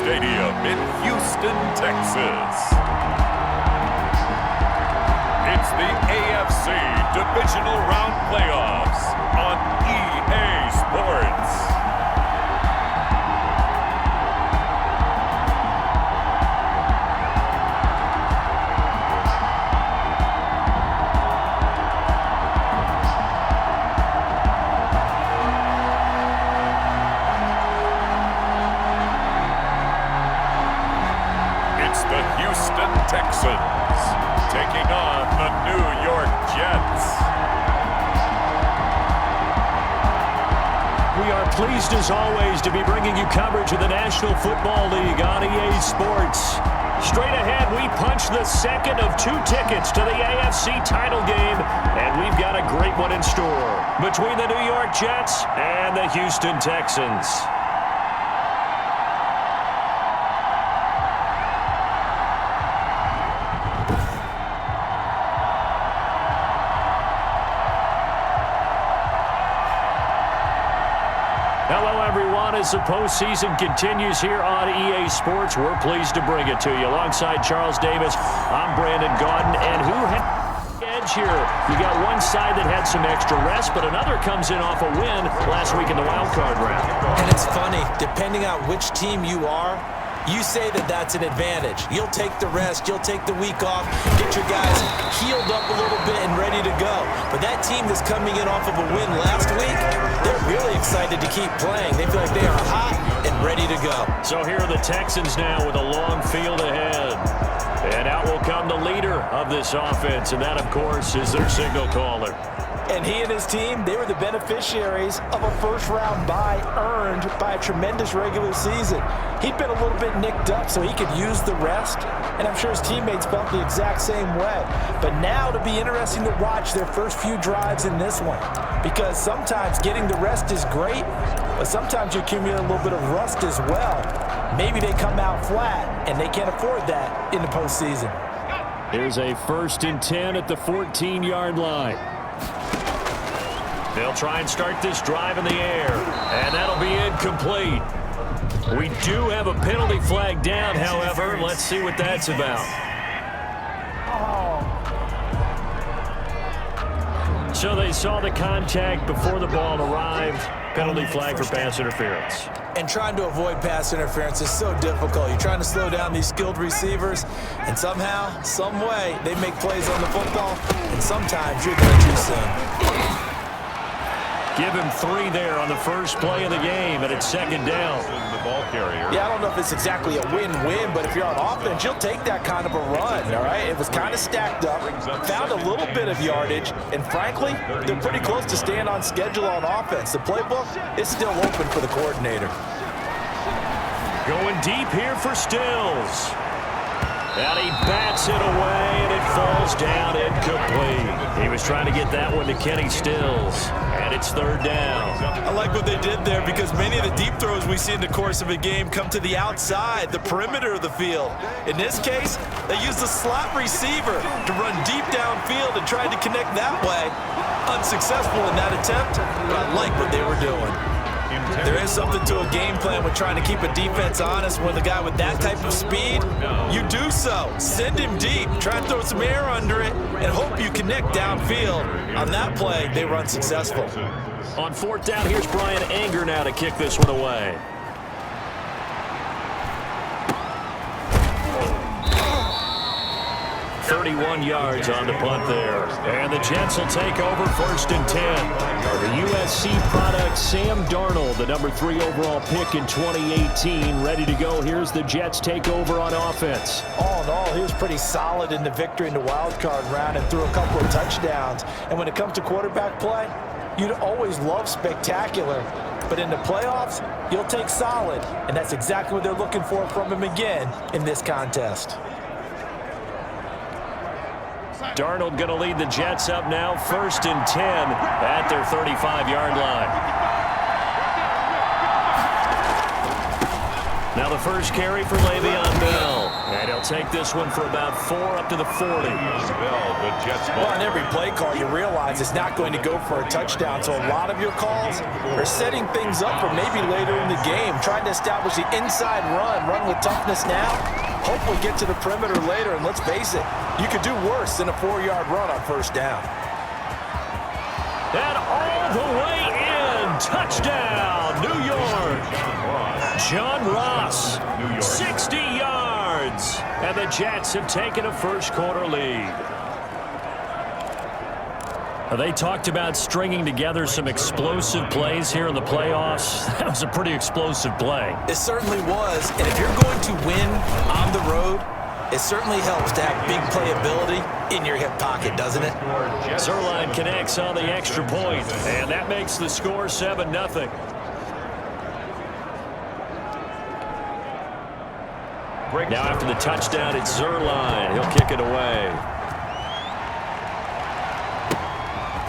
Stadium in Houston, Texas. It's the AFC Divisional Round Playoffs on EA Sports. Texans taking on the New York Jets. We are pleased as always to be bringing you coverage of the National Football League on EA Sports. Straight ahead, we punch the second of 2 tickets to the AFC title game, and we've got a great one in store between the New York Jets and the Houston Texans. Hello, everyone. As the postseason continues here on EA Sports, we're pleased to bring it to you. Alongside Charles Davis, I'm Brandon Gaudin. And who had the edge here? You got one side that had some extra rest, but another comes in off a win last week in the wild card round. And it's funny, depending on which team you are, you say that that's an advantage. You'll take the rest, you'll take the week off, get your guys healed up a little bit and ready to go. But that team that's coming in off of a win last week, they're really excited to keep playing. They feel like they are hot and ready to go. So here are the Texans now with a long field ahead. And out will come the leader of this offense, and that, of course, is their signal caller. And he and his team, they were the beneficiaries of a first-round bye earned by a tremendous regular season. He'd been a little bit nicked up so he could use the rest, and I'm sure his teammates felt the exact same way. But now it'll be interesting to watch their first few drives in this one, because sometimes getting the rest is great, but sometimes you accumulate a little bit of rust as well. Maybe they come out flat, and they can't afford that in the postseason. Here's a 1st and 10 at the 14-yard line. They'll try and start this drive in the air, and that'll be incomplete. We do have a penalty flag down, however. Let's see what that's about. So they saw the contact before the ball arrived. Penalty flag for pass interference. And trying to avoid pass interference is so difficult. You're trying to slow down these skilled receivers, and somehow, some way, they make plays on the football, and sometimes you're there too soon. Give him 3 there on the first play of the game, and it's 2nd down. The ball carrier. Yeah, I don't know if it's exactly a win-win, but if you're on offense, you'll take that kind of a run, all right? It was kind of stacked up, found a little bit of yardage, and frankly, they're pretty close to staying on schedule on offense. The playbook is still open for the coordinator. Going deep here for Stills. And he bats it away, and it falls down incomplete. He was trying to get that one to Kenny Stills, and it's 3rd down. I like what they did there because many of the deep throws we see in the course of a game come to the outside, the perimeter of the field. In this case, they used the slot receiver to run deep downfield and tried to connect that way. Unsuccessful in that attempt, but I like what they were doing. There is something to a game plan with trying to keep a defense honest with a guy with that type of speed. You do so. Send him deep. Try and throw some air under it and hope you connect downfield. On that play, they run successful. On 4th down, here's Brian Anger now to kick this one away. .31 yards on the punt there. And the Jets will take over 1st and 10. The USC product, Sam Darnold, the number 3 overall pick in 2018, ready to go. Here's the Jets take over on offense. All in all, he was pretty solid in the victory in the wild card round and threw a couple of touchdowns. And when it comes to quarterback play, you'd always love spectacular. But in the playoffs, you'll take solid. And that's exactly what they're looking for from him again in this contest. Darnold going to lead the Jets up now, 1st and 10 at their 35-yard line. Now the the first carry for Le'Veon Bell. And he'll take this one for about 4 up to the 40. Well, on every play call, you realize it's not going to go for a touchdown, so a lot of your calls are setting things up for maybe later in the game, trying to establish the inside run with toughness now, hopefully get to the perimeter later, and let's face it, you could do worse than a 4-yard run on first down. And all the way in, touchdown, New York. John Ross, 60 yards, and the Jets have taken a first-quarter lead. They talked about stringing together some explosive plays here in the playoffs. That was a pretty explosive play. It certainly was, and if you're going to win on the road, it certainly helps to have big playability in your hip pocket, doesn't it? Zerline connects on the extra point, and that makes the score 7-0. Now after the touchdown, it's Zerline. He'll kick it away.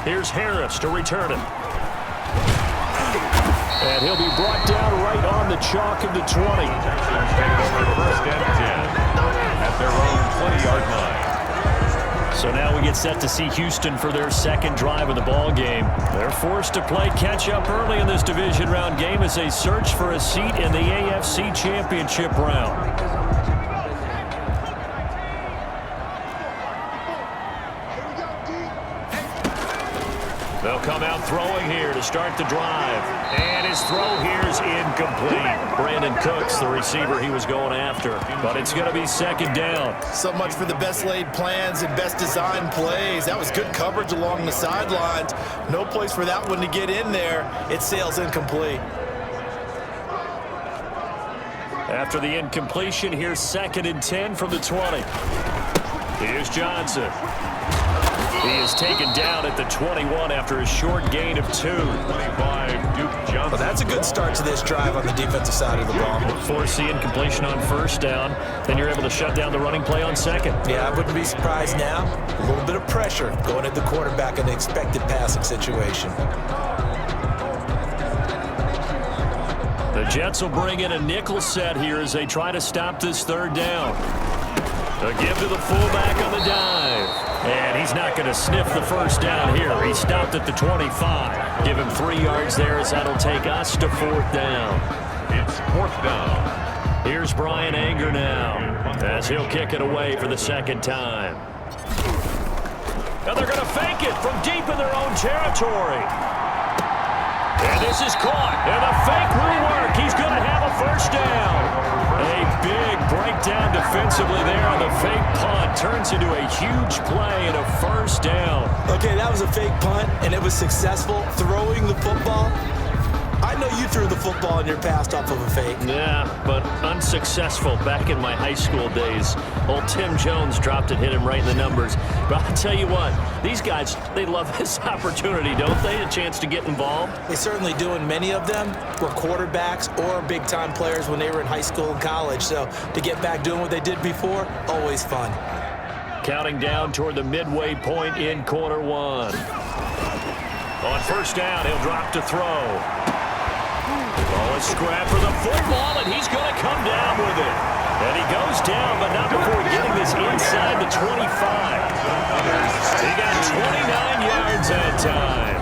Here's Harris to return it. And he'll be brought down right on the chalk of the 20. First and 10 at their own 20-yard line. So now we get set to see Houston for their second drive of the ball game. They're forced to play catch-up early in this division round game as they search for a seat in the AFC Championship round. They'll come out throwing here to start the drive. And his throw here is incomplete. Brandon Cooks, the receiver he was going after. But it's going to be second down. So much for the best laid plans and best designed plays. That was good coverage along the sidelines. No place for that one to get in there. It sails incomplete. After the incompletion, here's second and 10 from the 20. Here's Johnson. He is taken down at the 21 after a short gain of 2. 25, Duke Johnson. Well, that's a good start to this drive on the defensive side of the ball. Force the incompletion on first down. Then you're able to shut down the running play on second. Yeah, I wouldn't be surprised now. A little bit of pressure going at the quarterback in the expected passing situation. The Jets will bring in a nickel set here as they try to stop this third down. A give to the fullback on the dive. And he's not going to sniff the first down here. He stopped at the 25. Give him 3 yards there as that'll take us to fourth down. It's fourth down. Here's Brian Anger now as he'll kick it away for the second time. And they're going to fake it from deep in their own territory. And this is caught. And the fake will work. He's going to have a first down. A big breakdown defensively there on the fake punt. Turns into a huge play and a first down. Okay, that was a fake punt, and it was successful. Throwing the football. I know you threw the football in your past off of a fake. Yeah, but unsuccessful back in my high school days. Old Tim Jones dropped it, hit him right in the numbers. But I'll tell you what, these guys, they love this opportunity, don't they? A chance to get involved. They certainly do, and many of them were quarterbacks or big-time players when they were in high school and college. So to get back doing what they did before, always fun. Counting down toward the midway point in quarter one. On first down, he'll drop to throw. Oh, a scrap for the football, and he's going to come down with it. And he goes down, but not before getting this inside the 25. He got 29 yards that time.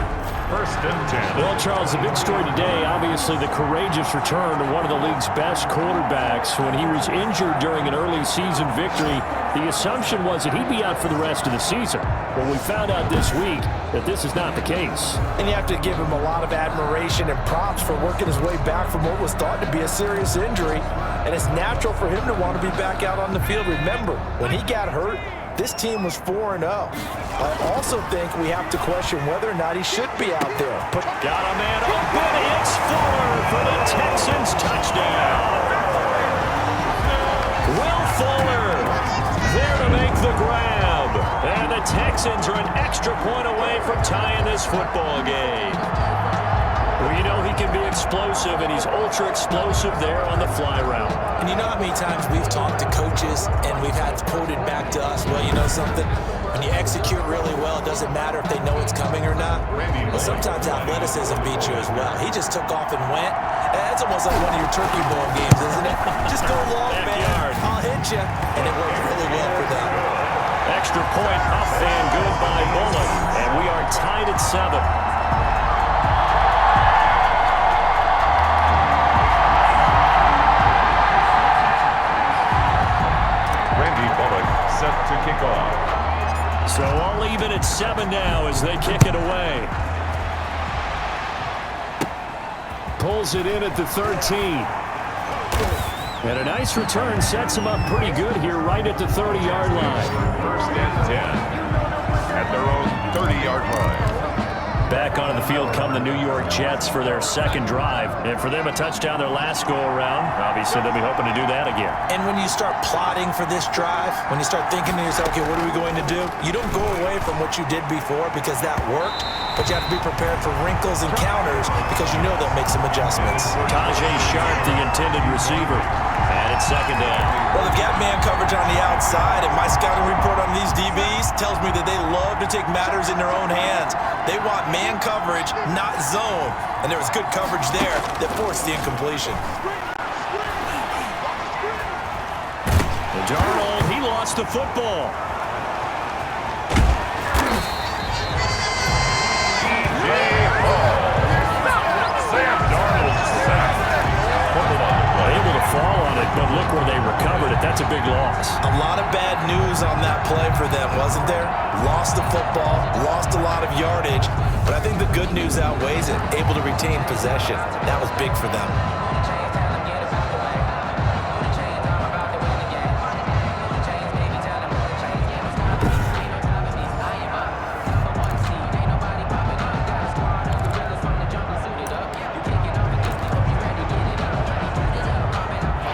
First and 10. Well, Charles, the big story today, obviously the courageous return of one of the league's best quarterbacks. When he was injured during an early season victory, the assumption was that he'd be out for the rest of the season. Well, we found out this week that this is not the case. And you have to give him a lot of admiration and props for working his way back from what was thought to be a serious injury. And it's natural for him to want to be back out on the field. Remember, when he got hurt, this team was 4-0. I also think we have to question whether or not he should be out there. Got a man open. It's Fuller for the Texans touchdown. Will Fuller there to make the grab. And the Texans are an extra point away from tying this football game. Well, you know he can be explosive, and he's ultra-explosive there on the fly route. And you know how many times we've talked to coaches and we've had quoted back to us, well, you know something? When you execute really well, it doesn't matter if they know it's coming or not. But sometimes athleticism beats you as well. He just took off and went. That's almost like one of your turkey ball games, isn't it? Just go long, man. I'll hit you. And it worked really well for them. Extra point up and good by Bullock. And we are tied at 7. Set to kick off. So all even at 7 now as they kick it away. Pulls it in at the 13. And a nice return sets him up pretty good here right at the 30-yard line. First and 10 at their own 30-yard line. Back onto the field come the New York Jets for their second drive. And for them, a touchdown their last go-around. Obviously, they'll be hoping to do that again. And when you start plotting for this drive, when you start thinking to yourself, okay, what are we going to do? You don't go away from what you did before because that worked, but you have to be prepared for wrinkles and counters because you know they'll make some adjustments. Tajay Sharp, the intended receiver. And it's second down. Well, they've got man coverage on the outside, and my scouting report on these DBs tells me that they love to take matters in their own hands. They want man coverage, not zone. And there was good coverage there that forced the incompletion. Darnold, he lost the football. Sam Darnold sacked. Able to fall on it, but look where they recovered it. That's a big loss. A lot of bad news on that play for them, wasn't there? Lost the football, lost a lot of yardage, but I think the good news outweighs it. Able to retain possession. That was big for them.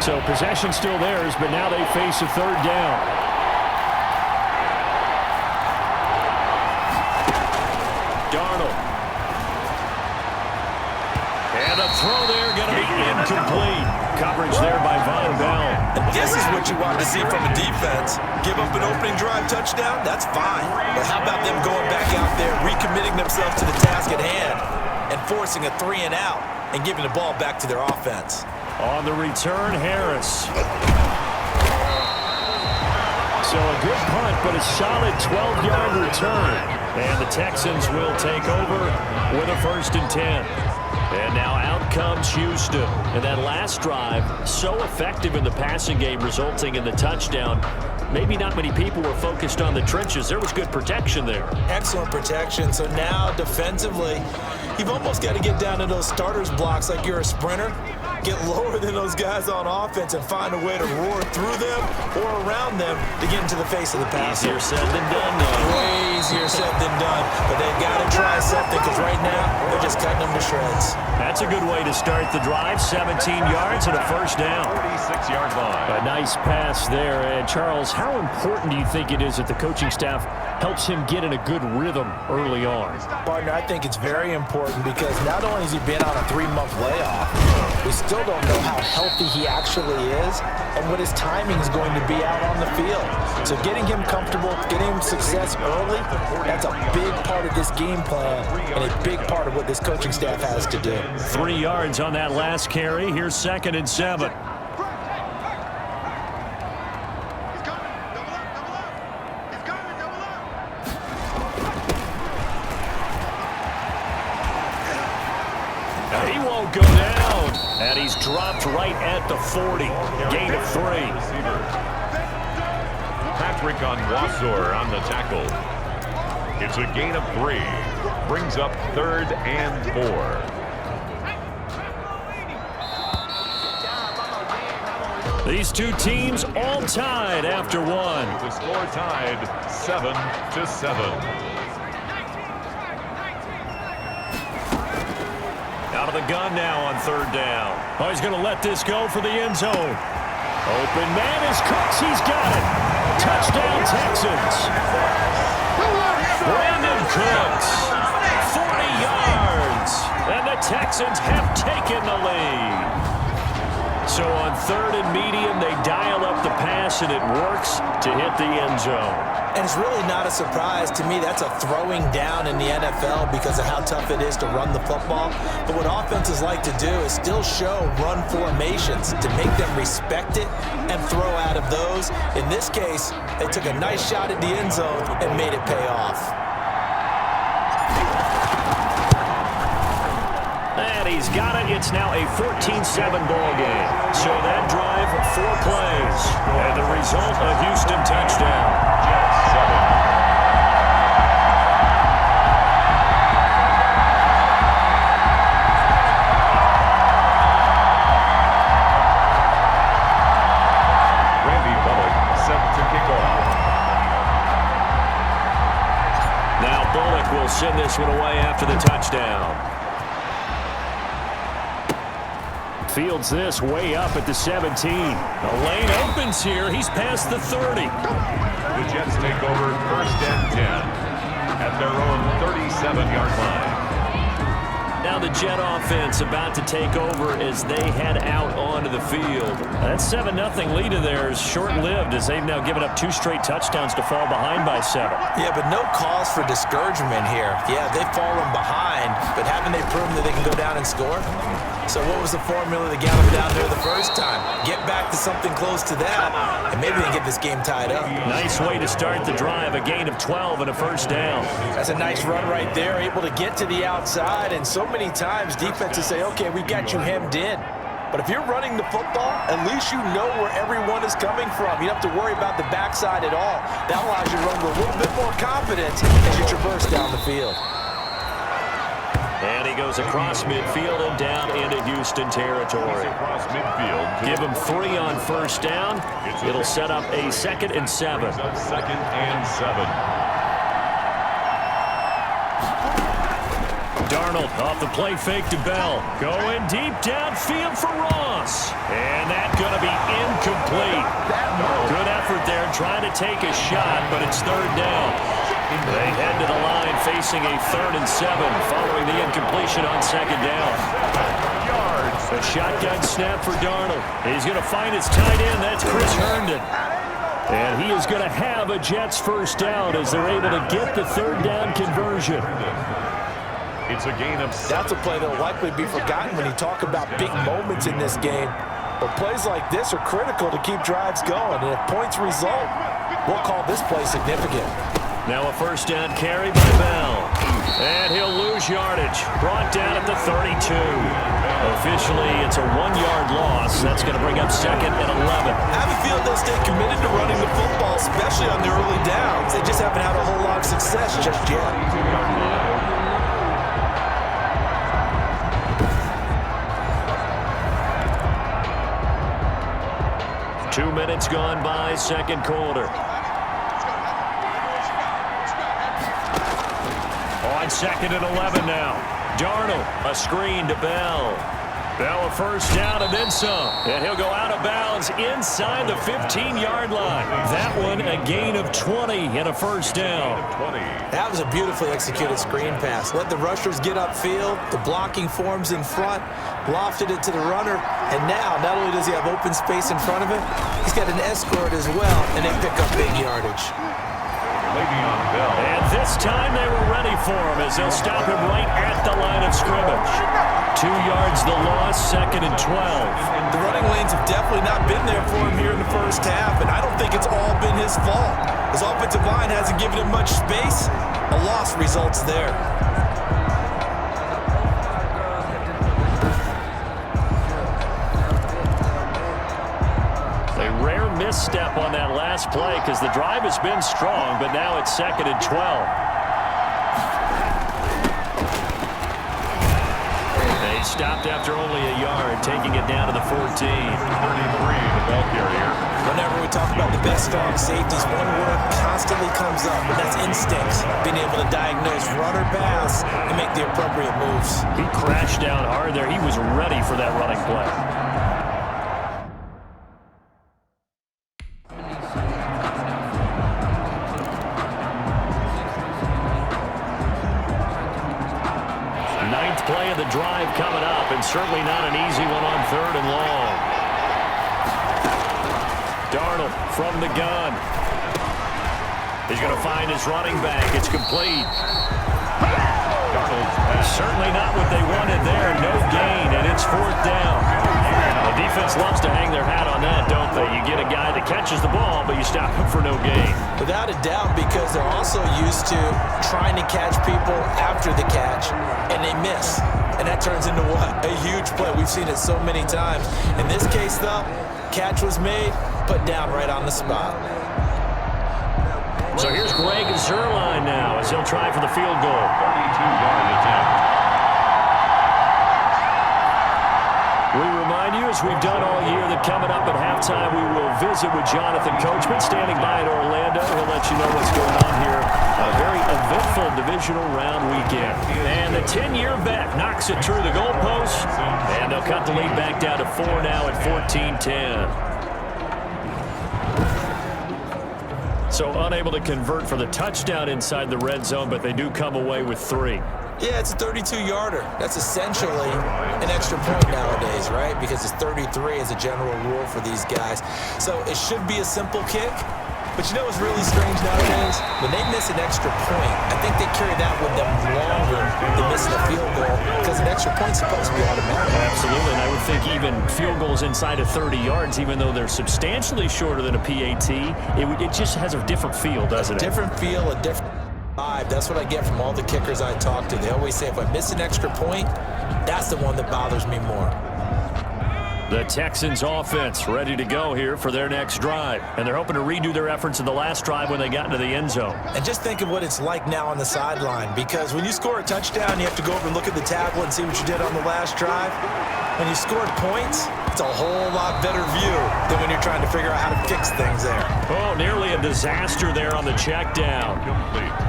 So possession still theirs, but now they face a third down. Darnold. And a throw there going to be incomplete. Coverage there by Von Bell. This is what you want to see from a defense. Give up an opening drive touchdown, that's fine. But how about them going back out there, recommitting themselves to the task at hand, and forcing a 3-and-out and giving the ball back to their offense. On the return, Harris. So a good punt, but a solid 12-yard return. And the Texans will take over with a 1st and 10. And now out comes Houston. And that last drive, so effective in the passing game, resulting in the touchdown. Maybe not many people were focused on the trenches. There was good protection there. Excellent protection. So now defensively, you've almost got to get down to those starters blocks like you're a sprinter. Get lower than those guys on offense and find a way to roar through them or around them to get into the face of the passer. Easier said than done, though. Way easier said than done. But they've got to try something because right now they're just cutting them to shreds. That's a good way to start the drive. 17 yards and a 1st down. 46-yard line. A nice pass there. And Charles, how important do you think it is that the coaching staff helps him get in a good rhythm early on? Partner, I think it's very important because not only has he been on a 3-month layoff, we still don't know how healthy he actually is and what his timing is going to be out on the field. So getting him comfortable, getting him success early, that's a big part of this game plan and a big part of what this coaching staff has to do. 3 yards on that last carry. Here's 2nd and 7. He won't go down. And he's dropped right at the 40. Gain of 3. Patrick on Wasor on the tackle. It's a gain of 3. Brings up 3rd and 4. These two teams all tied after one. The score tied 7-7. Out of the gun now on 3rd down. Oh, he's going to let this go for the end zone. Open man is Cooks. He's got it. Touchdown, Texans. Brandon Cooks, 40 yards. And the Texans have taken the lead. So on 3rd and medium, they dial up the pass, and it works to hit the end zone. And it's really not a surprise to me. That's a throwing down in the NFL because of how tough it is to run the football. But what offenses like to do is still show run formations to make them respect it and throw out of those. In this case, they took a nice shot at the end zone and made it pay off. And he's got it. It's now a 14-7 ball game. So that drive, 4 plays. And the result, a Houston touchdown. Jets 7. Randy Bullock set to kick off. Now Bullock will send this one away after the touchdown. Fields this way up at the 17. The lane opens here. He's past the 30. The Jets take over 1st and 10 at their own 37-yard line. Now the Jet offense about to take over as they head out onto the field. That 7-0 lead of theirs short-lived as they've now given up 2 straight touchdowns to fall behind by 7. Yeah, but no cause for discouragement here. Yeah, they've fallen behind, but haven't they proven that they can go down and score? So what was the formula to get them down there the first time? Get back to something close to that, and maybe they get this game tied up. Nice way to start the drive, a gain of 12 and a 1st down. That's a nice run right there, able to get to the outside, and so many times defenses say, okay, we got you hemmed in. But if you're running the football, at least you know where everyone is coming from. You don't have to worry about the backside at all. That allows you to run with a little bit more confidence as you traverse down the field. And he goes across midfield and down into Houston territory. Across midfield. Give him 3 on 1st down. It'll set up a 2nd and 7. 2nd and 7. Darnold off the play fake to Bell. Going deep downfield for Ross. And that's going to be incomplete. Good effort there trying to take a shot, but it's 3rd down. They head to the line facing a 3rd and 7 following the incompletion on 2nd down. A shotgun snap for Darnold. He's going to find his tight end. That's Chris Herndon. And he is going to have a Jets 1st down as they're able to get the 3rd down conversion. It's a gain of 7. That's a play that will likely be forgotten when you talk about big moments in this game. But plays like this are critical to keep drives going. And if points result, we'll call this play significant. Now a 1st down carry by Bell. And he'll lose yardage. Brought down at the 32. Officially, it's a 1-yard loss. That's going to bring up 2nd and 11. I have a feeling they'll stay committed to running the football, especially on the early downs. They just haven't had a whole lot of success just yet. 2 minutes gone by, 2nd quarter. On 2nd and 11 now. Darnold, a screen to Bell. Bell a 1st down and then some. And he'll go out of bounds inside the 15-yard line. That one a gain of 20 and a 1st down. That was a beautifully executed screen pass. Let the rushers get upfield. The blocking forms in front. Lofted it to the runner. And now, not only does he have open space in front of him, he's got an escort as well, and they pick up big yardage. And this time they were ready for him as they'll stop him right at the line of scrimmage. 2 yards the loss, 2nd and 12. The running lanes have definitely not been there for him here in the 1st half, and I don't think it's all been his fault. His offensive line hasn't given him much space. A loss results there. Misstep on that last play because the drive has been strong, but now it's 2nd and 12. They stopped after only a yard, taking it down to the 14. 33, the ball carrier. Whenever we talk about the best strong safeties, one word constantly comes up, and that's instincts. Being able to diagnose run or pass and make the appropriate moves. He crashed down hard there. He was ready for that running play. Play of the drive coming up, and certainly not an easy one on 3rd and long. Darnold from the gun. He's going to find his running back. It's complete. Certainly not what they wanted there. No gain, and it's 4th down. The defense loves to hang their hat on that, don't they? You get a guy that catches the ball, but you stop him for no gain. Without a doubt, because they're also used to trying to catch people after the catch, and they miss. And that turns into what? A huge play. We've seen it so many times. In this case, though, catch was made, put down right on the spot. So here's Greg Zuerlein now as he'll try for the field goal. 32-yard attempt. We remind you, as we've done all year, that coming up at halftime, we will visit with Jonathan Coachman standing by in Orlando. He'll let you know what's going on here. A very eventful divisional round weekend. And the 10-year bet knocks it through the goalpost. And they'll cut the lead back down to 4 now at 14-10. So unable to convert for the touchdown inside the red zone, but they do come away with 3. Yeah, it's a 32-yarder. That's essentially an extra point nowadays, right? Because it's 33 as a general rule for these guys. So it should be a simple kick. But you know what's really strange nowadays? When they miss an extra point, I think they carry that with them longer than missing a field goal because an extra point's supposed to be automatic. Absolutely, and I would think even field goals inside of 30 yards, even though they're substantially shorter than a PAT, it just has a different feel, doesn't it? A different feel, a different vibe. That's what I get from all the kickers I talk to. They always say if I miss an extra point, that's the one that bothers me more. The Texans offense ready to go here for their next drive. And they're hoping to redo their efforts in the last drive when they got into the end zone. And just think of what it's like now on the sideline, because when you score a touchdown, you have to go over and look at the tablet and see what you did on the last drive. When you scored points, it's a whole lot better view than when you're trying to figure out how to fix things there. Oh, nearly a disaster there on the check down.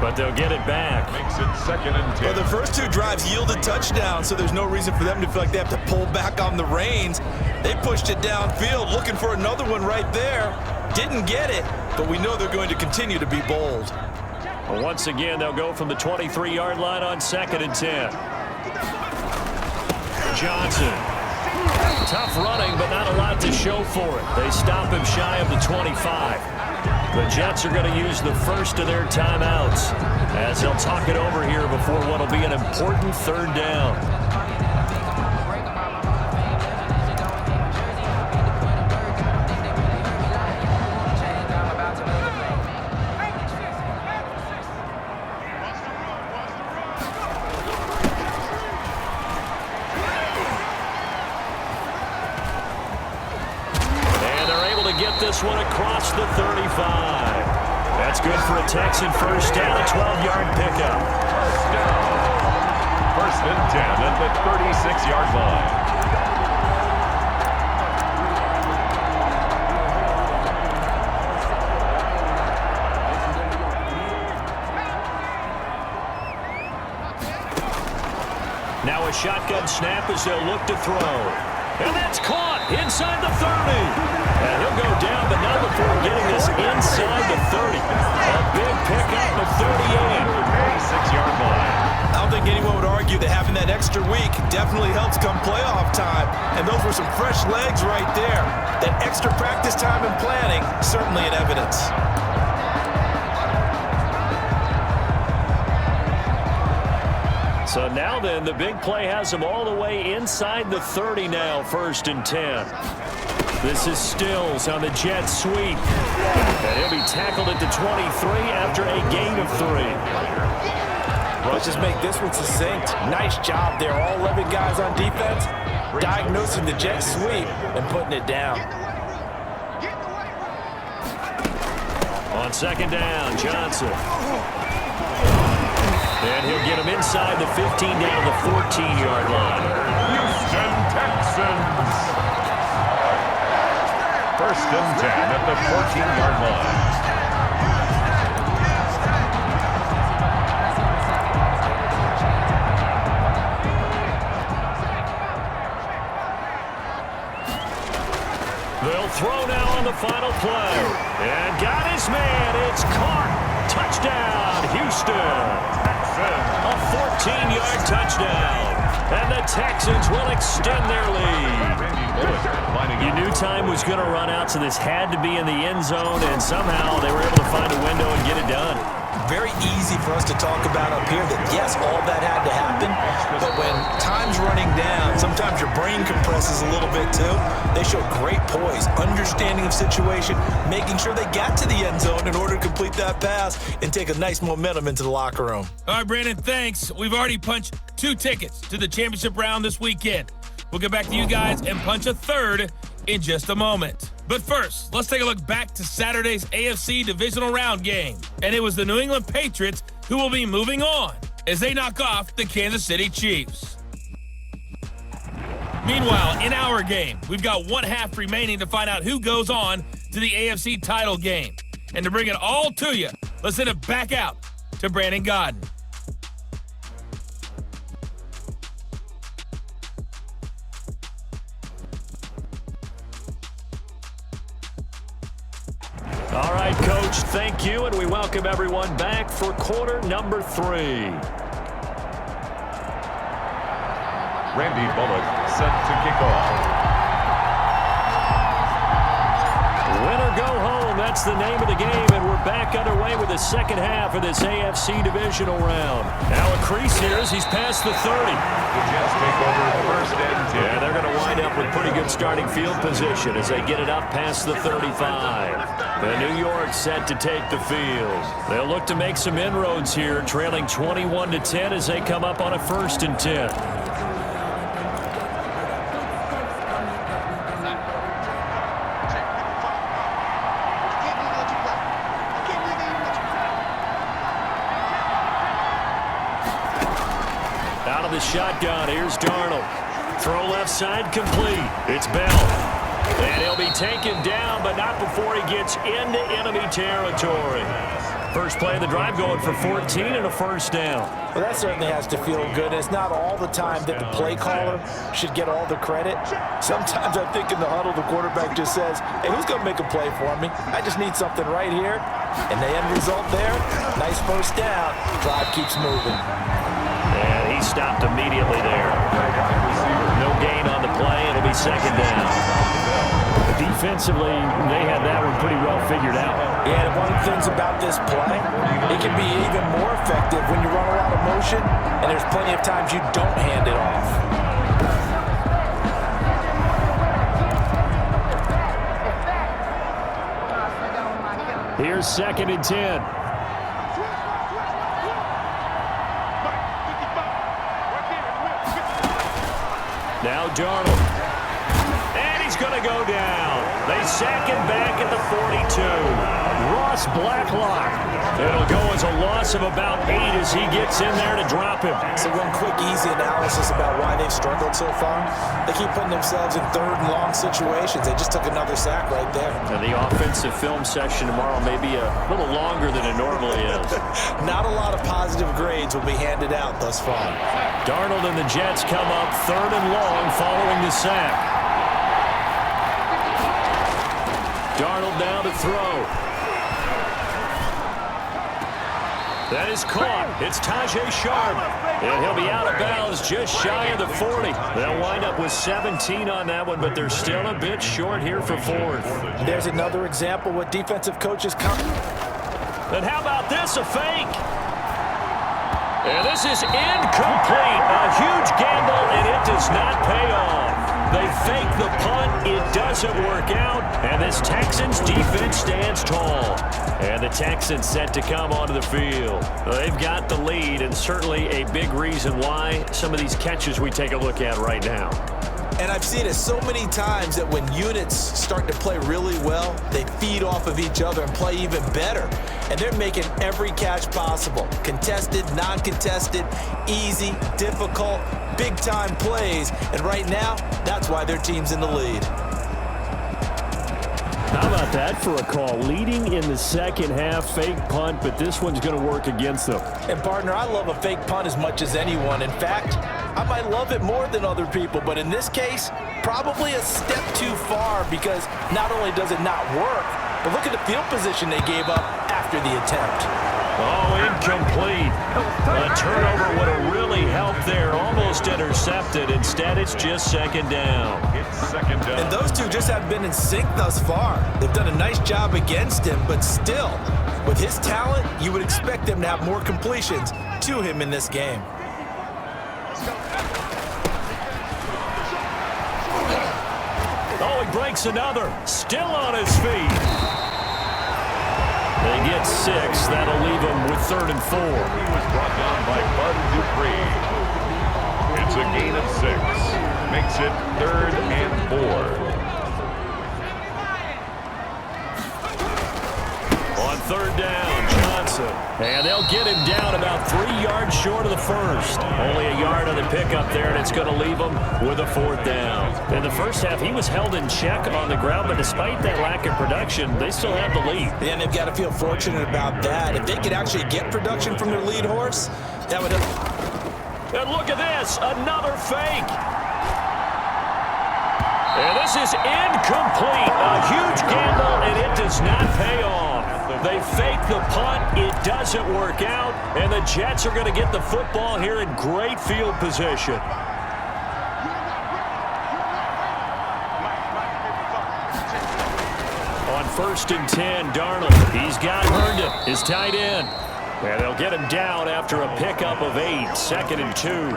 But they'll get it back. Makes it 2nd and 10. Well, the first 2 drives yielded touchdowns, so there's no reason for them to feel like they have to pull back on the reins. They pushed it downfield, looking for another one right there. Didn't get it, but we know they're going to continue to be bold. Well, once again, they'll go from the 23-yard line on 2nd and 10. Johnson. Tough running, but not a lot to show for it. They stop him shy of the 25. The Jets are going to use the first of their timeouts as they'll talk it over here before what will be an important 3rd down. Get this one across the 35. That's good for a Texan first down, a 12-yard pickup. 1st and 10 at the 36-yard line. Now a shotgun snap as they'll look to throw. And that's caught inside the 30. And he'll go down, but not before getting this inside the 30. A big pickup of 38. 36-yard line. I don't think anyone would argue that having that extra week definitely helps come playoff time. And those were some fresh legs right there. That extra practice time and planning, certainly in evidence. So now then, the big play has him all the way inside the 30 now, 1st and 10. This is Stills on the jet sweep. And he'll be tackled at the 23 after a gain of 3. Let's just make this one succinct. Nice job there. All 11 guys on defense diagnosing the jet sweep and putting it down. On 2nd down, Johnson. And he'll get him inside the 15 down to the 14-yard line. Houston Texans. 1st and 10 at the 14-yard line. They'll throw now on the final play. And got his man. It's caught. Touchdown, Houston. A 14-yard touchdown. And the Texans will extend their lead. You knew time was going to run out, so this had to be in the end zone, and somehow they were able to find a window and get it done. Very easy for us to talk about up here that, yes, all that had to happen, but when time's running down, sometimes your brain compresses a little bit too. They show great poise, understanding of situation, making sure they got to the end zone in order to complete that pass and take a nice momentum into the locker room. All right, Brandon, thanks. We've already punched 2 tickets to the championship round this weekend. We'll get back to you guys and punch a third in just a moment. But first, let's take a look back to Saturday's AFC divisional round game. And it was the New England Patriots who will be moving on as they knock off the Kansas City Chiefs. Meanwhile, in our game, we've got 1 half remaining to find out who goes on to the AFC title game. And to bring it all to you, let's send it back out to Brandon Godden. All right, Coach, thank you, and we welcome everyone back for quarter number 3. Randy Bullock set to kick off. Win or go home, that's the name of the game, and we're back underway with the second half of this AFC divisional round. Now a crease here as he's past the 30. The Jets take over first and 10. Yeah, they're going to wind up with pretty good starting field position as they get it up past the 35. And New York set to take the field. They'll look to make some inroads here, trailing 21-10 as they come up on a 1st and 10. Out of the shotgun, here's Darnold. Throw left side complete. It's Bell. And he'll be taken down, but not before he gets into enemy territory. First play of the drive going for 14 and a 1st down. Well, that certainly has to feel good. It's not all the time that the play caller should get all the credit. Sometimes I think in the huddle, the quarterback just says, hey, who's going to make a play for me? I just need something right here. And the end result there, nice 1st down. Drive keeps moving. And he stopped immediately there. No gain on the play. It'll be 2nd down. Defensively, they had that one pretty well figured out. Yeah, and one of the things about this play, it can be even more effective when you run a lot of motion, and there's plenty of times you don't hand it off. Here's 2nd and 10. Now Darnold. And he's going to go down. They sack him back at the 42. Ross Blacklock. It'll go as a loss of about 8 as he gets in there to drop him. So one quick, easy analysis about why they've struggled so far. They keep putting themselves in 3rd and long situations. They just took another sack right there. And the offensive film session tomorrow may be a little longer than it normally is. Not a lot of positive grades will be handed out thus far. Darnold and the Jets come up 3rd and long following the sack. Darnold down to throw. That is caught. It's Tajay Sharp. And he'll be out of bounds just shy of the 40. They'll wind up with 17 on that one, but they're still a bit short here for 4th. There's another example what defensive coaches come. And how about this, a fake? And this is incomplete. A huge gamble, and it does not pay off. They fake the punt. It doesn't work out. And this Texans defense stands tall. And the Texans set to come onto the field. They've got the lead, and certainly a big reason why some of these catches we take a look at right now. And I've seen it so many times that when units start to play really well, they feed off of each other and play even better. And they're making every catch possible. Contested, non-contested, easy, difficult, big-time plays. And right now, that's why their team's in the lead. How about that for a call? Leading in the second half, fake punt, but this one's going to work against them. And, partner, I love a fake punt as much as anyone. In fact, I might love it more than other people, but in this case, probably a step too far because not only does it not work, but look at the field position they gave up after the attempt. Oh, incomplete. A turnover would have really helped there. Almost intercepted. Instead, it's just second down. It's second down. And those two just haven't been in sync thus far. They've done a nice job against him, but still, with his talent, you would expect them to have more completions to him in this game. Oh, he breaks another. Still on his feet. They get 6. That'll leave him with 3rd and 4. He was brought down by Bud Dupree. It's a gain of 6. Makes it 3rd and 4. On 3rd down, Johnson. And they'll get him down about 3 yards short of the first. Only a yard on the pickup there, and it's going to leave him with a 4th down. In the first half, he was held in check on the ground, but despite that lack of production, they still have the lead. And they've got to feel fortunate about that. If they could actually get production from their lead horse, that would help. And look at this, another fake. And this is incomplete. A huge gamble, and it does not pay off. They fake the punt. It doesn't work out, and the Jets are going to get the football here in great field position. On 1st and 10, Darnold. He's got Herndon, his tight end. And they'll get him down after a pickup of 8. 2nd and 2.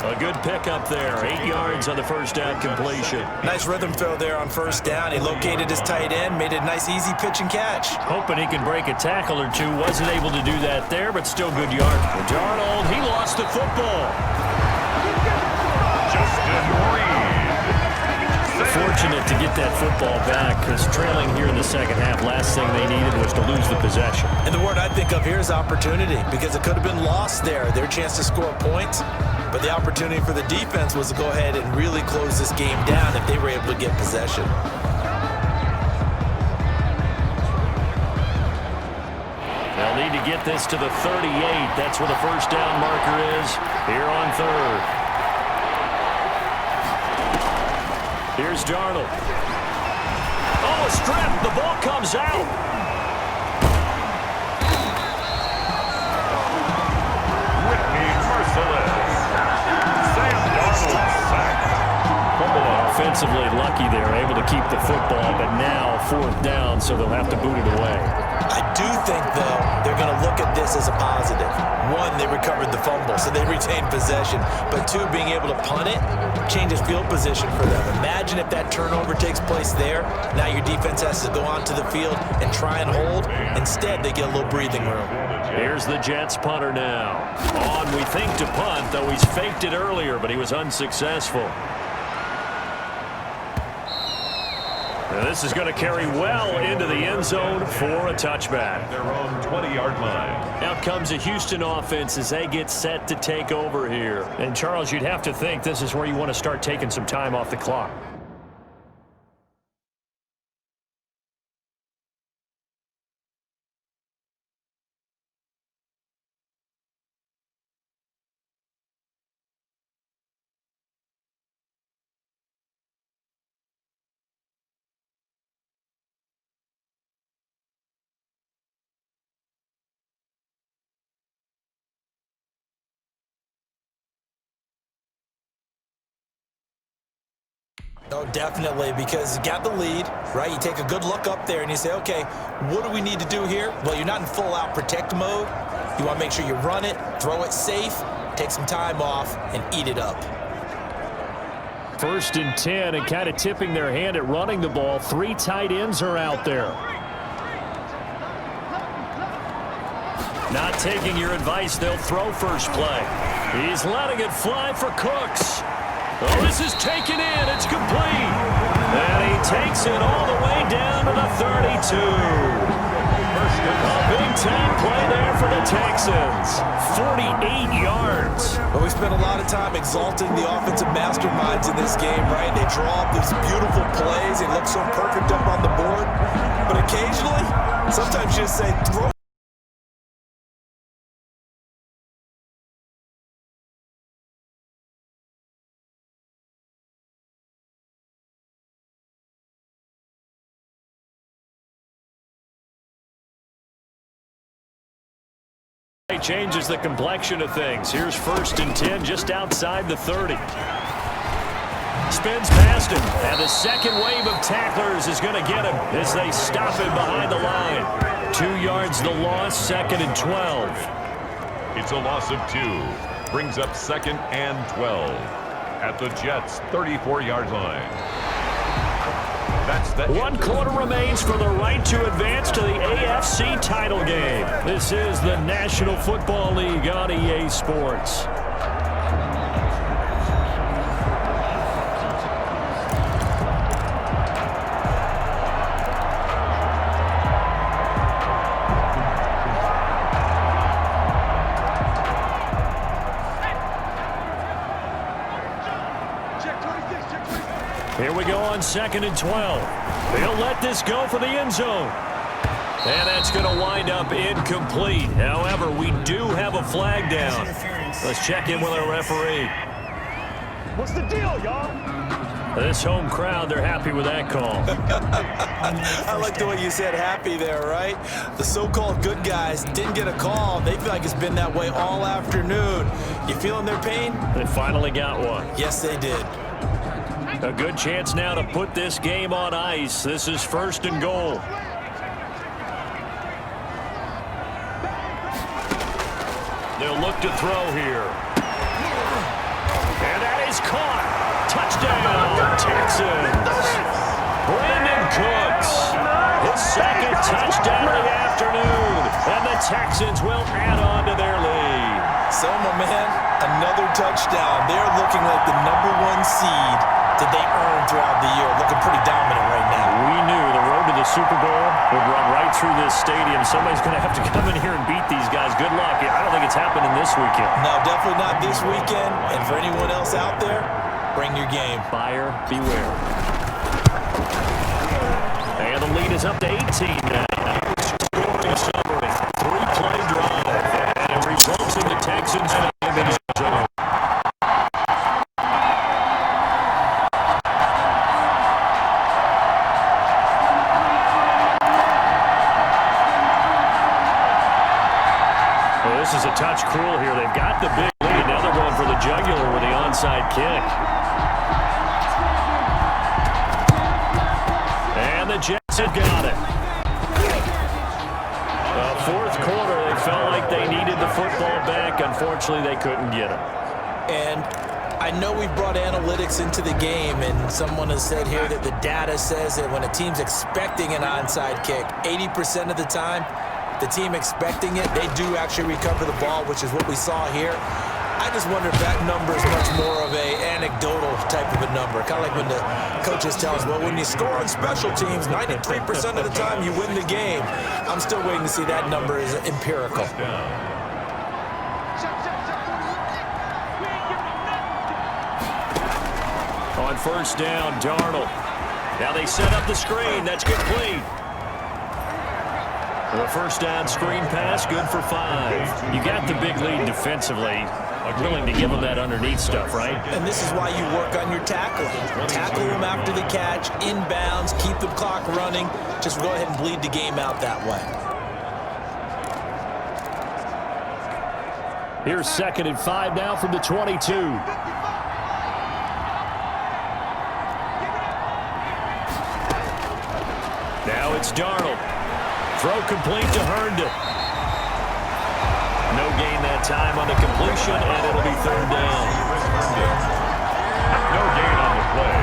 A good pickup there. 8 yards on the first down completion. Nice rhythm throw there on 1st down. He located his tight end, made a nice easy pitch and catch. Hoping he can break a tackle or two. Wasn't able to do that there, but still good yard. Darnold, he lost the football. Justin Reed. Fortunate to get that football back, because trailing here in the second half, last thing they needed was to lose the possession. And the word I think of here is opportunity, because it could have been lost there. Their chance to score points, but the opportunity for the defense was to go ahead and really close this game down if they were able to get possession. They'll need to get this to the 38. That's where the first down marker is here on 3rd. Here's Darnold. Oh, a strip. The ball comes out. Whitney Merciless. Sam Darnold sacked. Offensively lucky there, able to keep the football, but now 4th down, so they'll have to boot it away. I do think, though, they're going to look at this as a positive. 1, they recovered the fumble, so they retained possession. But 2, being able to punt it changes field position for them. Imagine if that turnover takes place there. Now your defense has to go onto the field and try and hold. Instead, they get a little breathing room. Here's the Jets punter now. On, we think, to punt, though he's faked it earlier, but he was unsuccessful. Now this is going to carry well into the end zone for a touchback. Their own 20-yard line. Out comes the Houston offense as they get set to take over here. And, Charles, you'd have to think this is where you want to start taking some time off the clock. Oh, definitely, because you got the lead, right? You take a good look up there and you say, okay, what do we need to do here? Well, you're not in full-out protect mode. You want to make sure you run it, throw it safe, take some time off, and eat it up. 1st and 10, and kind of tipping their hand at running the ball. 3 tight ends are out there. Not taking your advice, they'll throw first play. He's letting it fly for Cooks. Oh, this is taken in. It's complete. And he takes it all the way down to the 32. A big-time play there for the Texans. 48 yards. Well, we spent a lot of time exalting the offensive masterminds in this game, right? They draw up these beautiful plays. They look so perfect up on the board. But occasionally, sometimes you just say, throw Changes the complexion of things. Here's 1st and 10 just outside the 30. Spins past him, and the second wave of tacklers is going to get him as they stop him behind the line. 2 yards the loss, 2nd and 12. It's a loss of 2. Brings up 2nd and 12 at the Jets' 34-yard line. That's the 1 quarter remains for the right to advance to the AFC title game. This is the National Football League on EA Sports. Here we go on 2nd and 12. They'll let this go for the end zone. And that's going to wind up incomplete. However, we do have a flag down. Let's check in with our referee. What's the deal, y'all? This home crowd, they're happy with that call. I like the way you said happy there, right? The so-called good guys didn't get a call. They feel like it's been that way all afternoon. You feeling their pain? They finally got one. Yes, they did. A good chance now to put this game on ice. This is 1st and goal. They'll look to throw here. And that is caught. Touchdown, Texans. Brandon Cooks, his 2nd touchdown of the afternoon. And the Texans will add on to their lead. So, my man, another touchdown. They're looking like the #1 seed that they earned throughout the year. Looking pretty dominant right now. We knew the road to the Super Bowl would run right through this stadium. Somebody's going to have to come in here and beat these guys. Good luck. I don't think it's happening this weekend. No, definitely not this weekend. And for anyone else out there, bring your game. Buyer beware. And the lead is up to 18 now. Scoring summary. 3-play drive. And it results in the Texans in the zone. This is a touch cruel here. They've got the big lead. Now they're going for the jugular with the onside kick. And the Jets have got it. Fourth quarter, they felt like they needed the football back. Unfortunately, they couldn't get it. And I know we've brought analytics into the game, and someone has said here that the data says that when a team's expecting an onside kick, 80% of the time, the team expecting it, they do actually recover the ball, which is what we saw here. I just wonder if that number is much more of a anecdotal type of a number. Kind of like when the coaches tell us, well, when you score on special teams, 93% of the time you win the game. I'm still waiting to see that number is empirical. On 1st down, Darnold. Now they set up the screen. That's complete. The 1st down screen pass, good for 5. You got the big lead defensively. Willing to give them that underneath stuff, right? And this is why you work on your tackling. Tackle them after the catch, inbounds, keep the clock running. Just go ahead and bleed the game out that way. Here's 2nd and 5 now from the 22. Now it's Darnold. Throw complete to Herndon. No gain that time on the completion, and it'll be 3rd down. No gain on the play.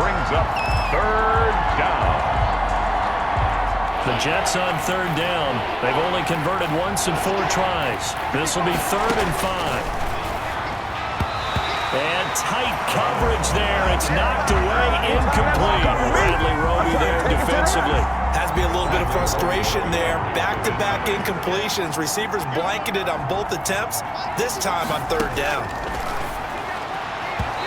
Brings up 3rd down. The Jets on 3rd down. They've only converted once in 4 tries. This will be 3rd and 5. And tight coverage there. It's knocked away, incomplete. Bradley Roby there defensively. Has to be a little bit of frustration there. Back-to-back incompletions. Receivers blanketed on both attempts, this time on 3rd down.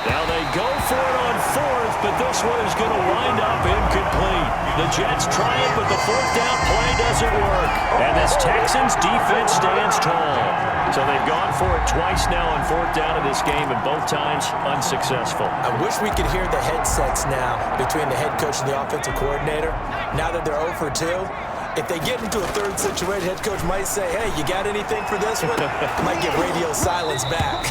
Now they go for it on 4th, but this one is going to wind up incomplete. The Jets try it, but the 4th down play doesn't work. And this Texans defense stands tall. So they've gone for it twice now on 4th down in this game, and both times unsuccessful. I wish we could hear the headsets now between the head coach and the offensive coordinator. Now that they're 0 for 2, If they get into a third situation, head coach might say, hey, you got anything for this one? Might get radio silence back.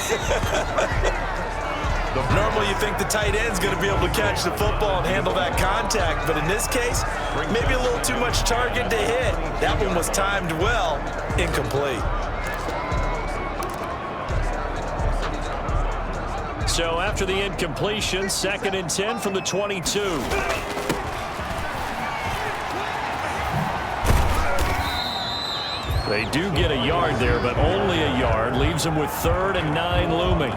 Normally you think the tight end's going to be able to catch the football and handle that contact, but in this case, maybe a little too much target to hit. That one was timed well, incomplete. So after the incompletion, 2nd and 10 from the 22. They do get a yard there, but only a yard. Leaves them with 3rd and 9 looming.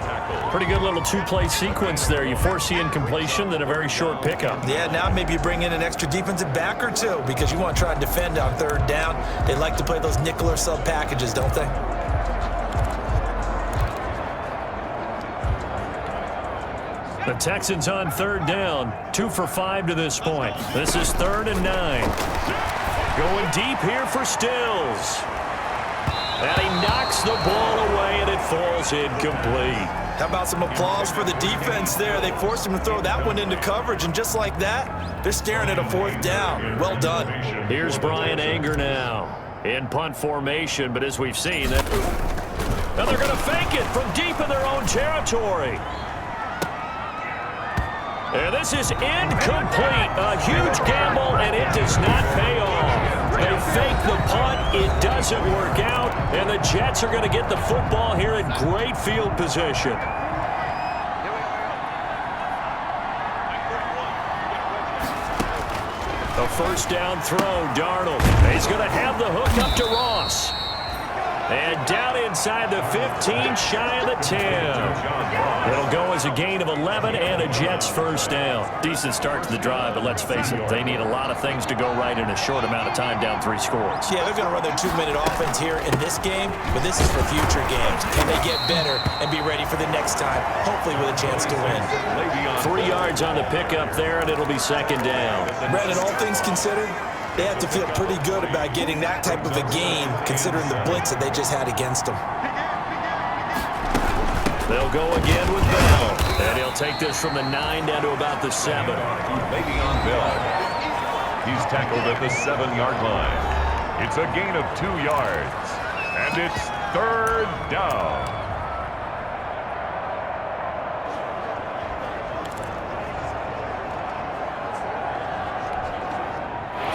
Pretty good little two-play sequence there. You force the incompletion, then a very short pickup. Yeah, now maybe you bring in an extra defensive back or two because you want to try and defend on 3rd down. They like to play those nickel or sub packages, don't they? The Texans on 3rd down, 2 for 5 to this point. This is 3rd and 9. Going deep here for Stills. And he knocks the ball away, and it falls incomplete. How about some applause for the defense there? They forced him to throw that one into coverage, and just like that, they're staring at a 4th down. Well done. Here's Brian Anger now in punt formation, but as we've seen, now they're going to fake it from deep in their own territory. And this is incomplete. A huge gamble, and it does not pay off. They fake the punt. It doesn't work out, and the Jets are going to get the football here in great field position. A 1st down throw, Darnold. He's going to have the hook up to Ross. And down inside the 15, shy of the 10. It'll go as a gain of 11 and a Jets 1st down. Decent start to the drive, but let's face it, they need a lot of things to go right in a short amount of time, down 3 scores. Yeah, they're going to run their 2-minute offense here in this game, but this is for future games. Can they get better and be ready for the next time, hopefully with a chance to win? 3 yards on the pickup there, and it'll be 2nd down. Brandon, all things considered, they have to feel pretty good about getting that type of a game, considering the blitz that they just had against them. They'll go again with Bell, and he'll take this from the 9 down to about the 7. Le'Veon Bell. He's tackled at the 7-yard line. It's a gain of 2 yards, and it's 3rd down.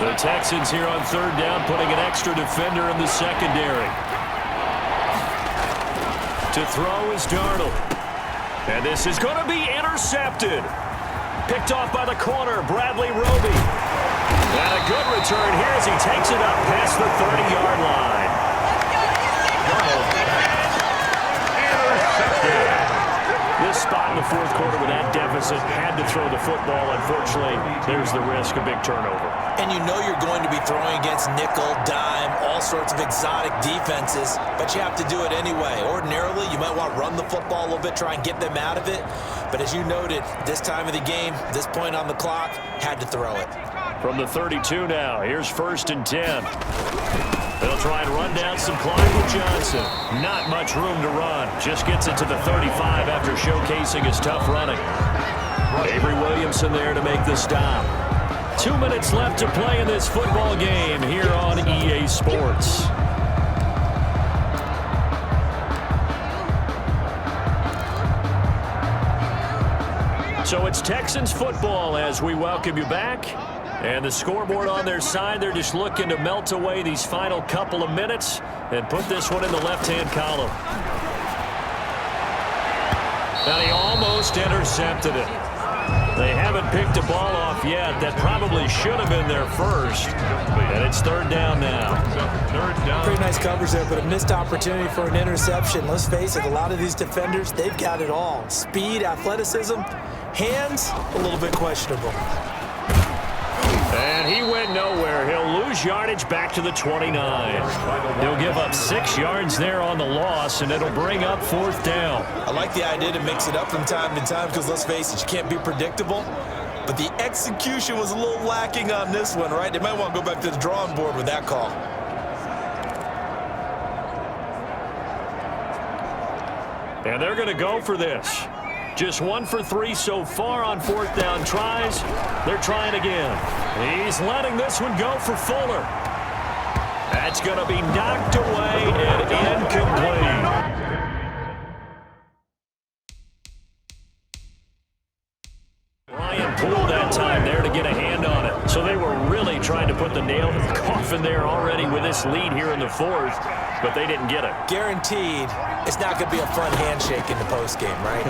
The Texans here on 3rd down, putting an extra defender in the secondary. To throw is Darnold. And this is going to be intercepted. Picked off by the corner, Bradley Roby. And a good return here as he takes it up past the 30-yard line. Darnold. Intercepted. This spot in the 4th quarter with that deficit, had to throw the football. Unfortunately, there's the risk of big turnover. And you know you're going to be throwing against nickel, dime, all sorts of exotic defenses, but you have to do it anyway. Ordinarily, you might want to run the football a little bit, try and get them out of it. But as you noted, this time of the game, this point on the clock, had to throw it. From the 32 now, here's 1st and 10. They'll try and run down some Clyde with Johnson. Not much room to run. Just gets it to the 35 after showcasing his tough running. Avery Williamson there to make the stop. 2 minutes left to play in this football game here on EA Sports. So it's Texans football as we welcome you back. And the scoreboard on their side, they're just looking to melt away these final couple of minutes and put this one in the left-hand column. And he almost intercepted it. They haven't picked a ball off yet. That probably should have been their first. And it's 3rd down now. Pretty nice coverage there, but a missed opportunity for an interception. Let's face it, a lot of these defenders, they've got it all. Speed, athleticism, hands, a little bit questionable. And he went nowhere. He'll lose yardage back to the 29. He'll give up 6 yards there on the loss, and it'll bring up 4th down. I like the idea to mix it up from time to time because, let's face it, you can't be predictable. But the execution was a little lacking on this one, right? They might want to go back to the drawing board with that call. And they're going to go for this. Just 1 for 3 so far on 4th down tries. They're trying again. He's letting this one go for Fuller. That's going to be knocked away and incomplete. Pulled that time there to get a hand on it. So they were really trying to put the nail in the coffin there already with this lead here in the fourth, but they didn't get it. Guaranteed, it's not going to be a fun handshake in the postgame, right?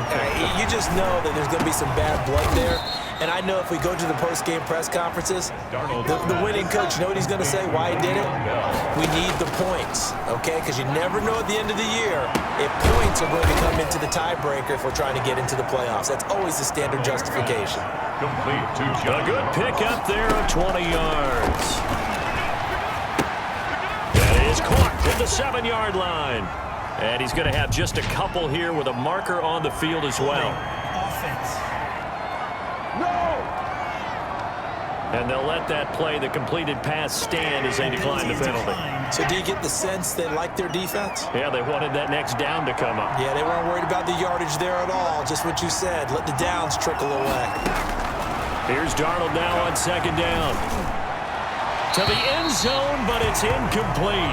You just know that there's going to be some bad blood there. And I know if we go to the postgame press conferences, the winning coach, you know what he's going to say, why he did it? We need the points, okay? Because you never know at the end of the year if points are going to come into the tiebreaker if we're trying to get into the playoffs. That's always the standard justification. Complete to A good pick up there of 20 yards. That is caught at the 7-yard line. And he's going to have just a couple here with a marker on the field as well. Offense. And they'll let that play, the completed pass, stand as they decline the penalty. So do you get the sense they like their defense? Yeah, they wanted that next down to come up. Yeah, they weren't worried about the yardage there at all. Just what you said. Let the downs trickle away. Here's Darnold now on second down. To the end zone, but it's incomplete.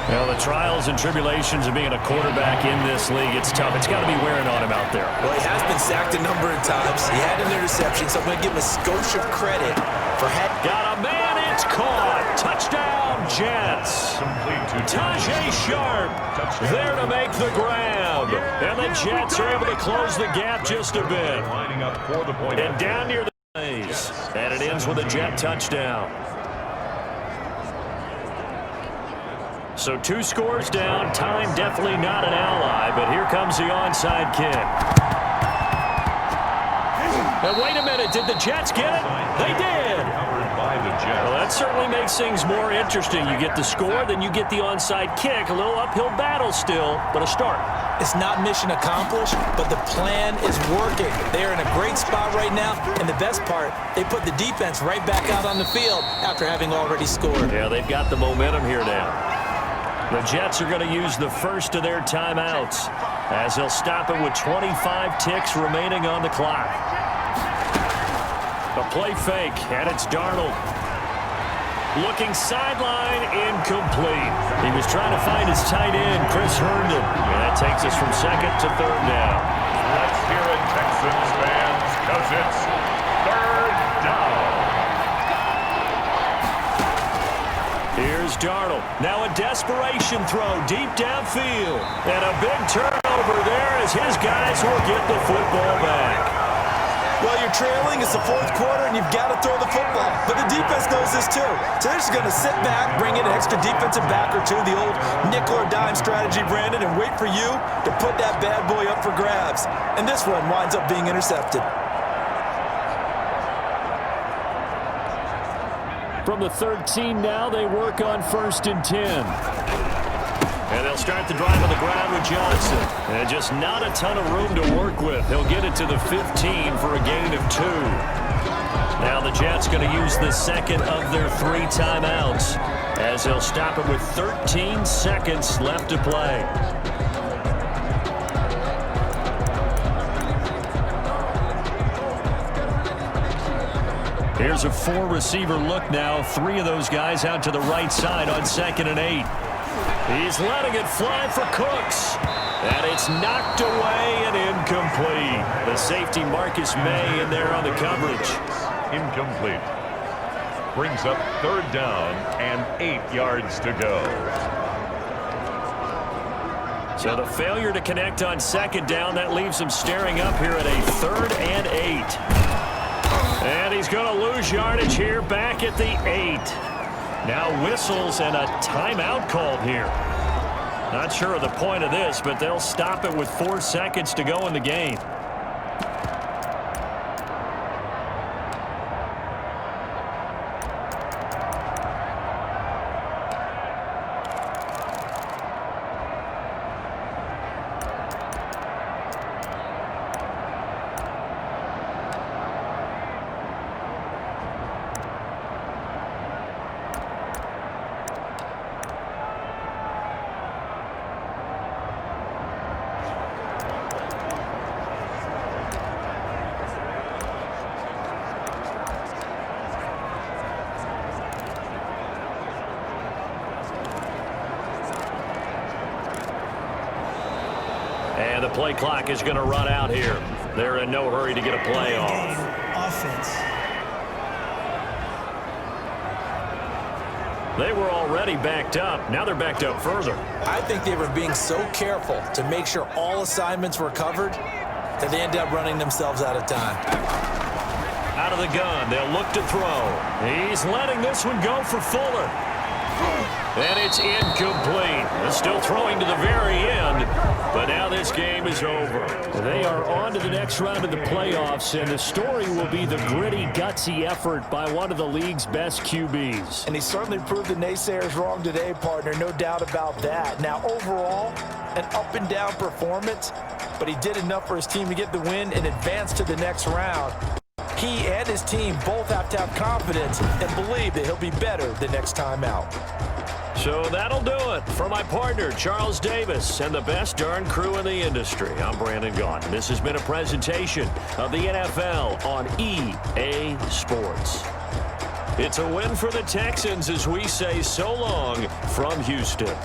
Well, the trials and tribulations of being a quarterback in this league, it's tough. It's got to be wearing on him out there. Well, he has been sacked a number of times. He had an interception, so I'm going to give him a skosh of credit for having. Got a man, it's caught. Touchdown, Jets. Tajay Sharp there to make the grab. And the Jets are able to close the gap just a bit. lining up for the point. And down near the place. And it ends with a Jet touchdown. So 2 scores down. Time definitely not an ally, but here comes the onside kick. Now, wait a minute. Did the Jets get it? They did. Well, that certainly makes things more interesting. You get the score, then you get the onside kick. A little uphill battle still, but a start. It's not mission accomplished, but the plan is working. They are in a great spot right now, and the best part, they put the defense right back out on the field after having already scored. Yeah, they've got the momentum here now. The Jets are going to use the first of their timeouts as they'll stop it with 25 ticks remaining on the clock. A play fake, and it's Darnold. Looking sideline, incomplete. He was trying to find his tight end, Chris Herndon. And that takes us from second to third down. Let's hear it, Texans fans, because it's third down. Here's Darnold. Now a desperation throw deep downfield. And a big turnover there as his guys will get the football back. Well, you're trailing. It's the fourth quarter, and you've got to throw the football. But the defense knows this, too. So they're just going to sit back, bring in an extra defensive back or two, the old nickel or dime strategy, Brandon, and wait for you to put that bad boy up for grabs. And this one winds up being intercepted. From the 13 now, they work on 1st and 10. And they'll start the drive on the ground with Johnson. And just not a ton of room to work with. He'll get it to the 15 for a gain of 2. Now the Jets going to use the second of their 3 timeouts as they'll stop it with 13 seconds left to play. Here's a 4-receiver look now. 3 of those guys out to the right side on 2nd and 8. He's letting it fly for Cooks. And it's knocked away and incomplete. The safety Marcus May in there on the coverage. Incomplete. Brings up third down and 8 yards to go. So the failure to connect on 2nd down, that leaves him staring up here at a 3rd and 8. And he's going to lose yardage here back at the 8. Now whistles and a timeout called here. Not sure of the point of this, but they'll stop it with 4 seconds to go in the game. And the play clock is going to run out here. They're in no hurry to get a play off. Offense. They were already backed up. Now they're backed up further. I think they were being so careful to make sure all assignments were covered that they ended up running themselves out of time. Out of the gun, they'll look to throw. He's letting this one go for Fuller. And it's incomplete. They're still throwing to the very end, but now this game is over. They are on to the next round of the playoffs, and the story will be the gritty, gutsy effort by one of the league's best QBs. And he certainly proved the naysayers wrong today, partner, no doubt about that. Now, overall, an up-and-down performance, but he did enough for his team to get the win and advance to the next round. He and his team both have to have confidence and believe that he'll be better the next time out. So that'll do it for my partner, Charles Davis, and the best darn crew in the industry. I'm Brandon Gaughan. This has been a presentation of the NFL on EA Sports. It's a win for the Texans as we say so long from Houston.